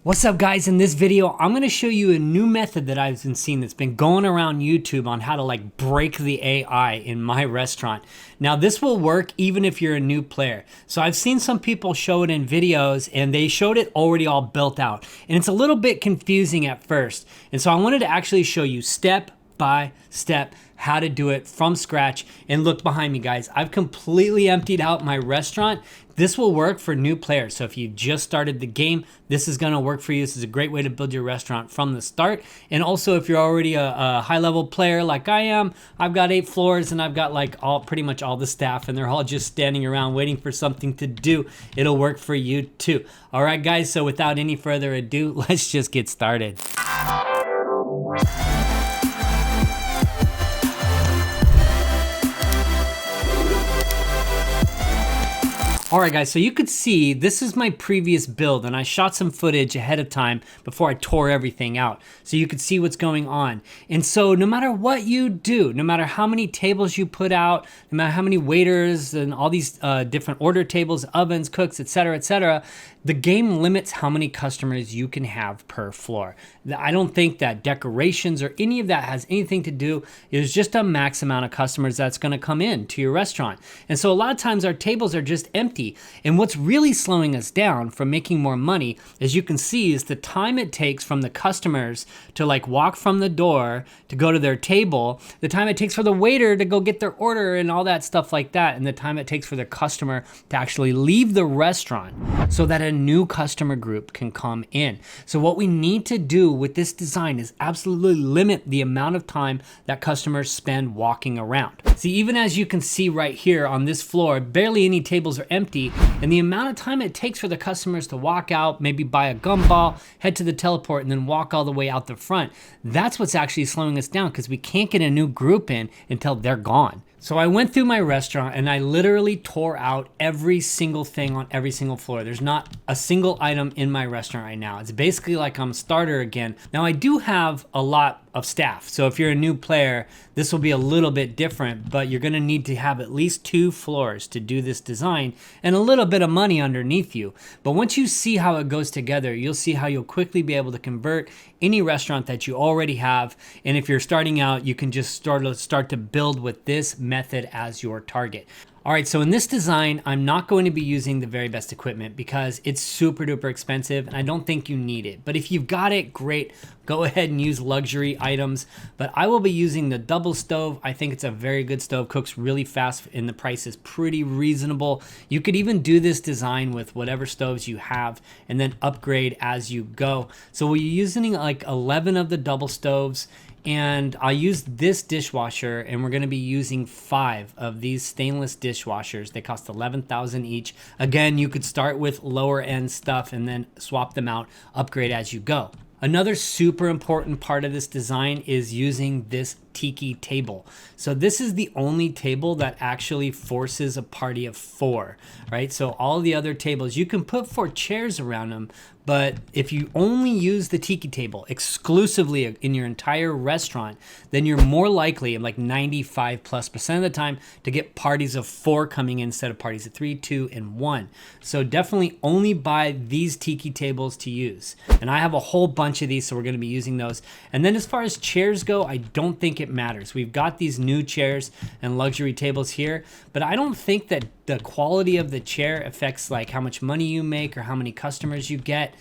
What's up guys? In this video, I'm gonna show you a new method that I've been seeing that's been going around YouTube on how to like break the AI in my restaurant. Now this will work even if you're a new player. So I've seen some people show it in videos and they showed it already all built out. And it's a little bit confusing at first. And so I wanted to actually show you step by step how to do it from scratch. And look behind me guys, I've completely emptied out my restaurant. This will work for new players. So if you just started the game, this is gonna work for you. This is a great way to build your restaurant from the start. And also if you're already a high level player like I am, I've got 8 floors and I've got like pretty much all the staff and they're all just standing around waiting for something to do. It'll work for you too. All right guys, so without any further ado, let's just get started. All right guys, so you could see this is my previous build and I shot some footage ahead of time before I tore everything out. So you could see what's going on. And so no matter what you do, no matter how many tables you put out, no matter how many waiters and all these different order tables, ovens, cooks, etc., the game limits how many customers you can have per floor. I don't think that decorations or any of that has anything to do. It's just a max amount of customers that's gonna come in to your restaurant. And so a lot of times our tables are just empty. And what's really slowing us down from making more money, as you can see, is the time it takes from the customers to like walk from the door to go to their table, the time it takes for the waiter to go get their order and all that stuff like that, and the time it takes for the customer to actually leave the restaurant so that a new customer group can come in. So what we need to do with this design is absolutely limit the amount of time that customers spend walking around. See, even as you can see right here on this floor, barely any tables are empty, and the amount of time it takes for the customers to walk out, maybe buy a gumball, head to the teleport, and then walk all the way out the front, that's what's actually slowing us down because we can't get a new group in until they're gone. So I went through my restaurant and I literally tore out every single thing on every single floor. There's not a single item in my restaurant right now. It's basically like I'm a starter again. Now I do have a lot of staff. So if you're a new player, this will be a little bit different, but you're gonna need to have at least 2 floors to do this design and a little bit of money underneath you. But once you see how it goes together, you'll see how you'll quickly be able to convert any restaurant that you already have. And if you're starting out, you can just start to build with this method as your target. All right, so in this design, I'm not going to be using the very best equipment because it's super duper expensive and I don't think you need it. But if you've got it, great, go ahead and use luxury items. But I will be using the double stove. I think it's a very good stove, cooks really fast and the price is pretty reasonable. You could even do this design with whatever stoves you have and then upgrade as you go. So we're using like 11 of the double stoves. And I used this dishwasher and we're gonna be using 5 of these stainless dishwashers. They cost $11,000 each. Again, you could start with lower end stuff and then swap them out, upgrade as you go. Another super important part of this design is using this tiki table. So this is the only table that actually forces a party of 4, right? So all the other tables, you can put 4 chairs around them, but if you only use the tiki table exclusively in your entire restaurant, then you're more likely, like 95+% of the time, to get parties of 4 coming in instead of parties of 3, 2, and 1. So definitely only buy these tiki tables to use. And I have a whole bunch of these, so we're gonna be using those. And then as far as chairs go, I don't think it matters. We've got these new chairs and luxury tables here, but I don't think that the quality of the chair affects like how much money you make or how many customers you get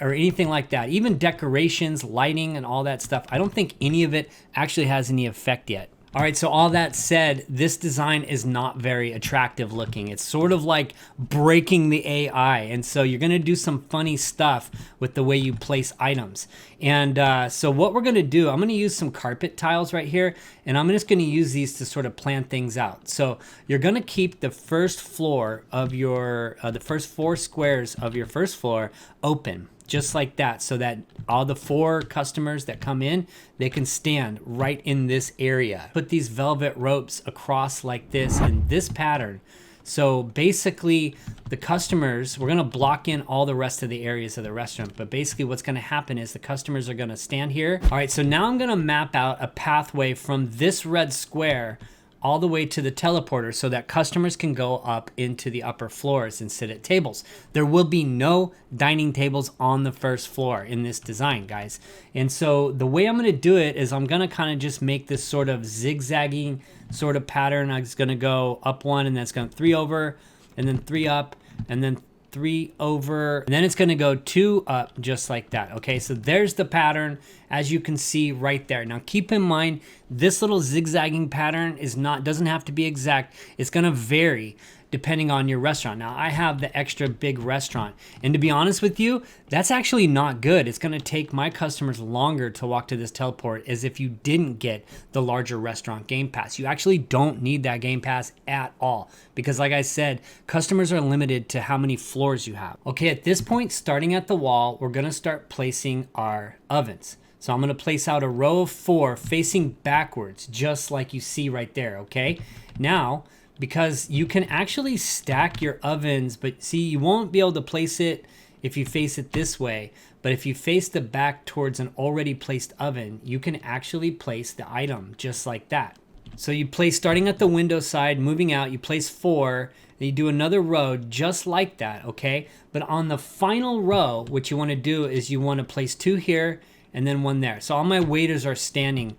or anything like that. Even decorations, lighting, and all that stuff, I don't think any of it actually has any effect yet. All right, so all that said, this design is not very attractive looking. It's sort of like breaking the AI. And so you're gonna do some funny stuff with the way you place items. And so what we're gonna do, I'm gonna use some carpet tiles right here, and I'm just gonna use these to sort of plan things out. So you're gonna keep the first floor of your, the first 4 squares of your first floor open. Just like that, so that all the 4 customers that come in, they can stand right in this area. Put these velvet ropes across like this in this pattern. So basically the customers, we're gonna block in all the rest of the areas of the restaurant, but basically what's gonna happen is the customers are gonna stand here. All right, so now I'm gonna map out a pathway from this red square all the way to the teleporter so that customers can go up into the upper floors and sit at tables. There will be no dining tables on the first floor in this design, guys. And so the way I'm going to do it is I'm going to kind of just make this sort of zigzagging sort of pattern. I'm just going to go up one, and that's going to 3 over, and then 3 up, and then 3 over, and then it's going to go 2 up, just like that. Okay, so there's the pattern, as you can see right there. Now keep in mind, this little zigzagging pattern doesn't have to be exact. It's going to vary depending on your restaurant. Now I have the extra big restaurant, and to be honest with you, that's actually not good. It's going to take my customers longer to walk to this teleport as if you didn't get the larger restaurant game pass. You actually don't need that game pass at all, because like I said, customers are limited to how many floors you have. Okay, at this point, starting at the wall, we're going to start placing our ovens. So I'm going to place out a row of 4 facing backwards, just like you see right there. Okay, now because you can actually stack your ovens, but see, you won't be able to place it if you face it this way. But if you face the back towards an already placed oven, you can actually place the item just like that. So you place, starting at the window side, moving out, you place 4, then you do another row just like that, okay? But on the final row, what you want to do is you want to place 2 here and then 1 there. So all my waiters are standing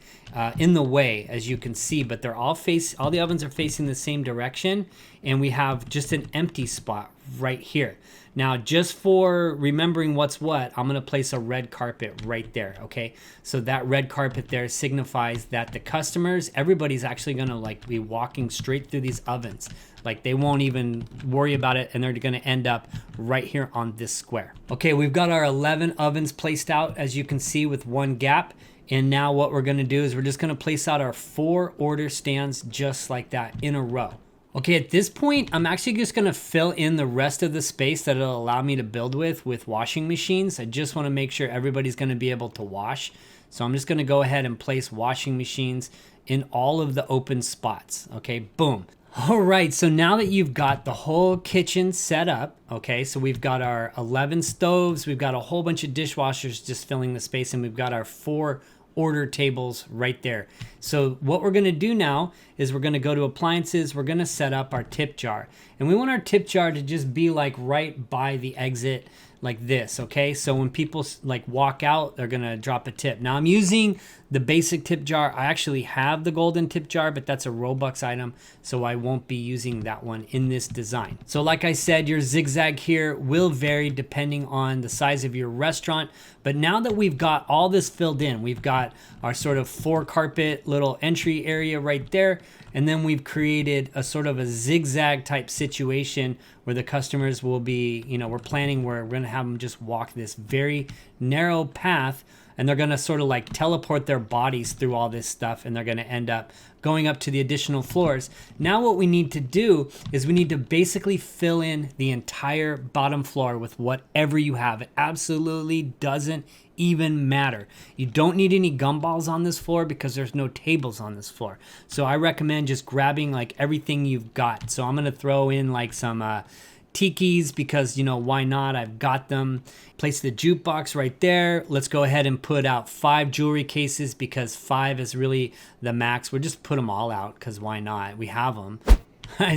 in the way, as you can see, but they're all the ovens are facing the same direction, and we have just an empty spot right here. Now, just for remembering what's what, I'm gonna place a red carpet right there, okay? So that red carpet there signifies that the customers, everybody's actually gonna like be walking straight through these ovens. Like they won't even worry about it, and they're gonna end up right here on this square. Okay, we've got our 11 ovens placed out, as you can see, with 1 gap. And now what we're gonna do is we're just gonna place out our 4 order stands just like that in a row. Okay, at this point, I'm actually just gonna fill in the rest of the space that it'll allow me to build with washing machines. I just wanna make sure everybody's gonna be able to wash. So I'm just gonna go ahead and place washing machines in all of the open spots. Okay, boom. All right, so now that you've got the whole kitchen set up, okay, so we've got our 11 stoves, we've got a whole bunch of dishwashers just filling the space, and we've got our 4 order tables right there. So what we're gonna do now is we're gonna go to appliances, we're gonna set up our tip jar. And we want our tip jar to just be like right by the exit like this, okay? So when people like walk out, they're gonna drop a tip. Now I'm using the basic tip jar. I actually have the golden tip jar, but that's a Robux item, so I won't be using that one in this design. So like I said, your zigzag here will vary depending on the size of your restaurant. But now that we've got all this filled in, we've got our sort of 4 carpet little entry area right there, and then we've created a sort of a zigzag type situation where the customers will be, we're planning where we're gonna have them just walk this very narrow path, and they're gonna sort of like teleport their bodies through all this stuff, and they're gonna end up going up to the additional floors. Now what we need to do is we need to basically fill in the entire bottom floor with whatever you have. It absolutely doesn't even matter. You don't need any gumballs on this floor because there's no tables on this floor. So I recommend just grabbing like everything you've got. So I'm gonna throw in like some tikis because, why not? I've got them. Place the jukebox right there. Let's go ahead and put out 5 jewelry cases because 5 is really the max. We'll just put them all out because why not? We have them.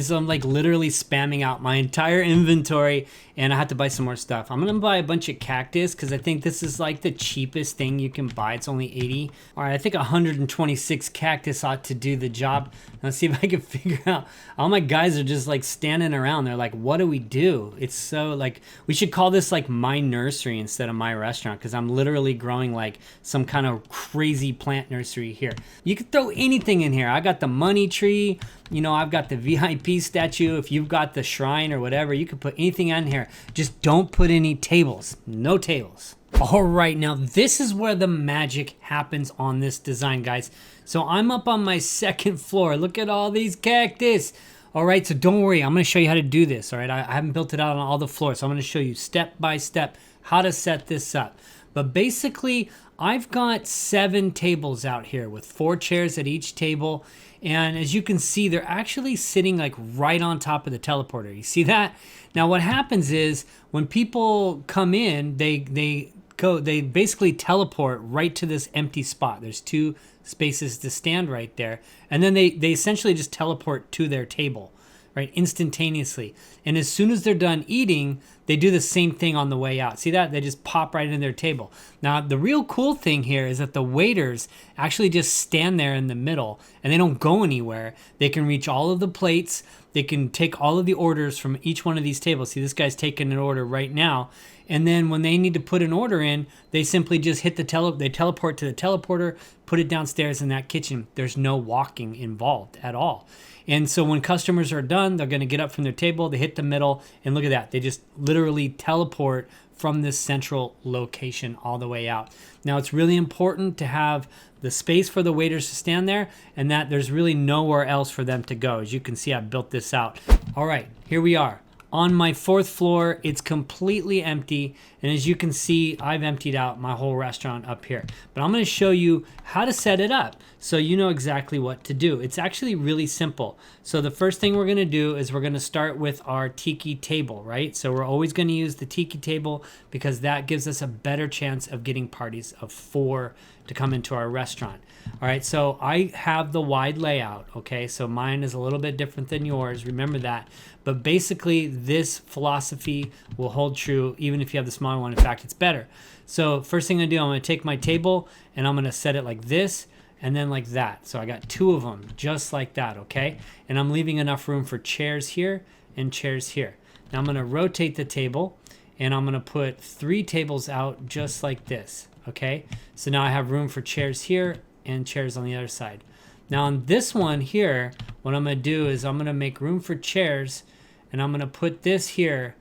So I'm like literally spamming out my entire inventory, and I have to buy some more stuff. I'm gonna buy a bunch of cactus because I think this is like the cheapest thing you can buy. It's only 80. All right, I think 126 cactus ought to do the job. Let's see if I can figure out. All my guys are just like standing around. They're like, what do we do? It's so like, we should call this like my nursery instead of my restaurant, because I'm literally growing like some kind of crazy plant nursery here. You could throw anything in here. I got the money tree. I've got the VIP statue. If you've got the shrine or whatever, you could put anything on here. Just don't put any tables. No tables. All right, now this is where the magic happens on this design, guys. So I'm up on my 2nd floor. Look at all these cactus. All right, so don't worry. I'm going to show you how to do this, all right? I haven't built it out on all the floors, so I'm going to show you step by step how to set this up. But basically, I've got 7 tables out here with 4 chairs at each table. And as you can see, they're actually sitting like right on top of the teleporter. You see that? Now what happens is when people come in, they they basically teleport right to this empty spot. There's 2 spaces to stand right there. And then they essentially just teleport to their table, right? Instantaneously. And as soon as they're done eating, they do the same thing on the way out. See that? They just pop right in their table. Now, the real cool thing here is that the waiters actually just stand there in the middle and they don't go anywhere. They can reach all of the plates. They can take all of the orders from each one of these tables. See, this guy's taking an order right now. And then when they need to put an order in, they simply just hit they teleport to the teleporter, put it downstairs in that kitchen. There's no walking involved at all. And so when customers are done, they're going to get up from their table, they hit the middle, and look at that. They just literally teleport from this central location all the way out. Now, it's really important to have the space for the waiters to stand there and that there's really nowhere else for them to go. As you can see, I built this out. All right, here we are. On my 4th floor, it's completely empty. And as you can see, I've emptied out my whole restaurant up here. But I'm going to show you how to set it up so you know exactly what to do. It's actually really simple. So the first thing we're going to do is we're going to start with our tiki table, right? So we're always going to use the tiki table because that gives us a better chance of getting parties of 4 to come into our restaurant. All right, so I have the wide layout, okay? So mine is a little bit different than yours, remember that. But basically, this philosophy will hold true even if you have the smaller one. In fact, it's better. So first thing I'm gonna do, I'm gonna take my table and I'm gonna set it like this and then like that. So I got 2 of them, just like that, okay? And I'm leaving enough room for chairs here and chairs here. Now I'm gonna rotate the table and I'm gonna put 3 tables out just like this, okay? So now I have room for chairs here and chairs on the other side. Now on this one here, what I'm gonna do is I'm gonna make room for chairs and I'm gonna put this here,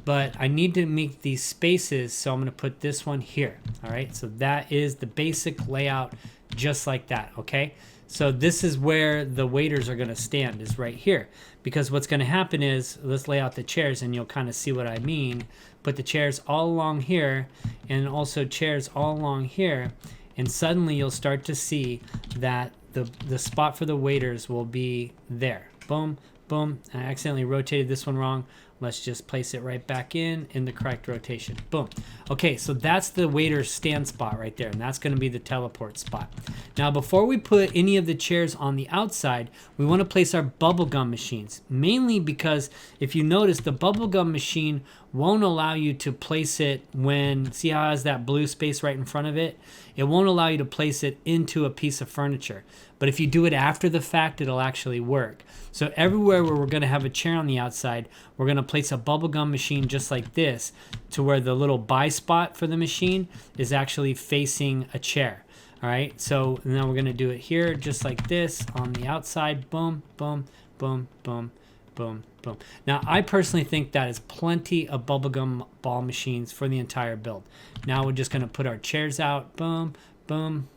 but I need to make these spaces, so I'm gonna put this one here, all right? So that is the basic layout, just like that, okay? So this is where the waiters are gonna stand, is right here. Because what's gonna happen is, let's lay out the chairs and you'll kind of see what I mean. Put the chairs all along here and also chairs all along here, and suddenly you'll start to see that the spot for the waiters will be there. Boom, boom. I accidentally rotated this one wrong. Let's just place it right back in the correct rotation. Boom. Okay, so that's the waiter's stand spot right there, and that's going to be the teleport spot. Now, before we put any of the chairs on the outside, we want to place our bubblegum machines, mainly because if you notice, the bubblegum machine won't allow you to place it when, see how it has that blue space right in front of it? It won't allow you to place it into a piece of furniture. But if you do it after the fact, it'll actually work. So everywhere where we're going to have a chair on the outside, we're going to place a bubblegum machine just like this to where the little buy spot for the machine is actually facing a chair. All right, so now we're going to do it here just like this on the outside. Boom, boom, boom, boom, boom, boom. Now, I personally think that is plenty of bubblegum ball machines for the entire build. Now we're just going to put our chairs out. Boom, boom,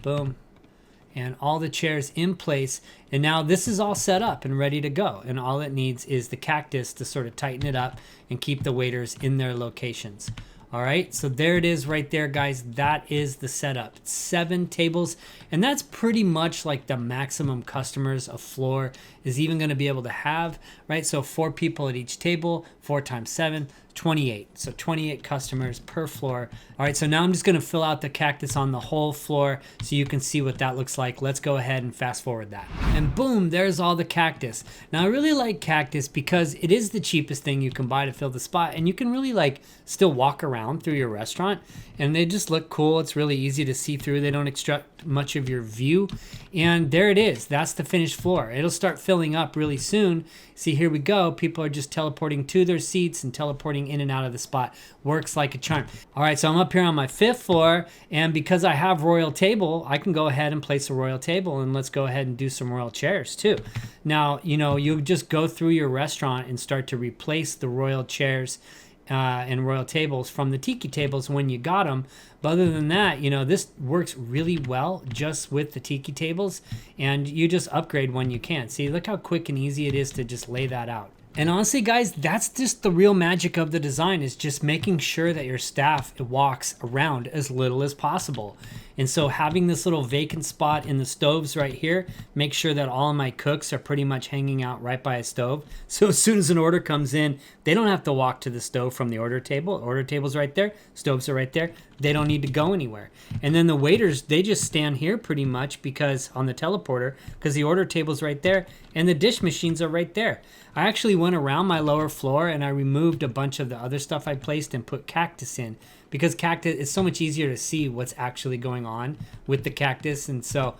boom. And all the chairs in place. And now this is all set up and ready to go. And all it needs is the cactus to sort of tighten it up and keep the waiters in their locations. All right, so there it is right there, guys. That is the setup. 7 tables, and that's pretty much like the maximum customers a floor is even going to be able to have, right? So 4 people at each table, 4 times 7, 28. So 28 customers per floor. All right, so now I'm just going to fill out the cactus on the whole floor so you can see what that looks like. Let's go ahead and fast forward that. And boom, there's all the cactus. Now I really like cactus because it is the cheapest thing you can buy to fill the spot, and you can really like still walk around through your restaurant and they just look cool. It's really easy to see through. They don't obstruct much of your view. And there it is. That's the finished floor. It'll start filling up really soon. See, here we go. People are just teleporting to their seats and teleporting in and out of the spot. Works like a charm. All right, so I'm up here on my 5th floor, and because I have royal table, I can go ahead and place a royal table, and let's go ahead and do some royal chairs too. Now, you know, you just go through your restaurant and start to replace the royal chairs and royal tables from the tiki tables when you got them. But other than that, you know, this works really well just with the tiki tables, and you just upgrade when you can. See, look how quick and easy it is to just lay that out. And honestly, guys, that's just the real magic of the design, is just making sure that your staff walks around as little as possible. And so having this little vacant spot in the stoves right here, make sure that all of my cooks are pretty much hanging out right by a stove. So as soon as an order comes in, they don't have to walk to the stove from the order table. Order table's right there, stoves are right there. They don't need to go anywhere. And then the waiters, they just stand here pretty much because on the teleporter, because the order table's right there and the dish machines are right there. I actually went around my lower floor and I removed a bunch of the other stuff I placed and put cactus in, because cactus, it's so much easier to see what's actually going on with the cactus. And so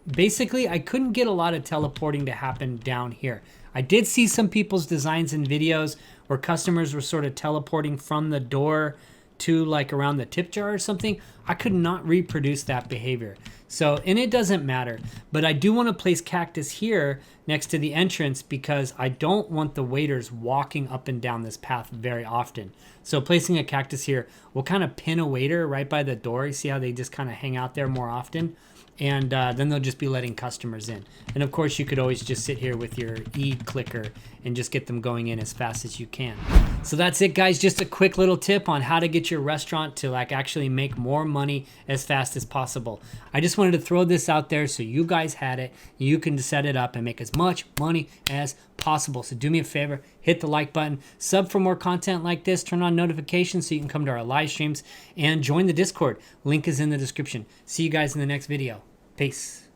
basically I couldn't get a lot of teleporting to happen down here. I did see some people's designs and videos where customers were sort of teleporting from the door to like around the tip jar or something. I could not reproduce that behavior. So, and it doesn't matter, but I do want to place cactus here next to the entrance because I don't want the waiters walking up and down this path very often. So placing a cactus here will kind of pin a waiter right by the door. You see how they just kind of hang out there more often? And then they'll just be letting customers in. And of course, you could always just sit here with your E clicker and just get them going in as fast as you can. So that's it, guys. Just a quick little tip on how to get your restaurant to like actually make more money as fast as possible. I just wanted to throw this out there so you guys had it. You can set it up and make as much money as possible. So do me a favor, hit the like button, sub for more content like this, turn on notifications so you can come to our live streams, and join the Discord. Link is in the description. See you guys in the next video. Peace.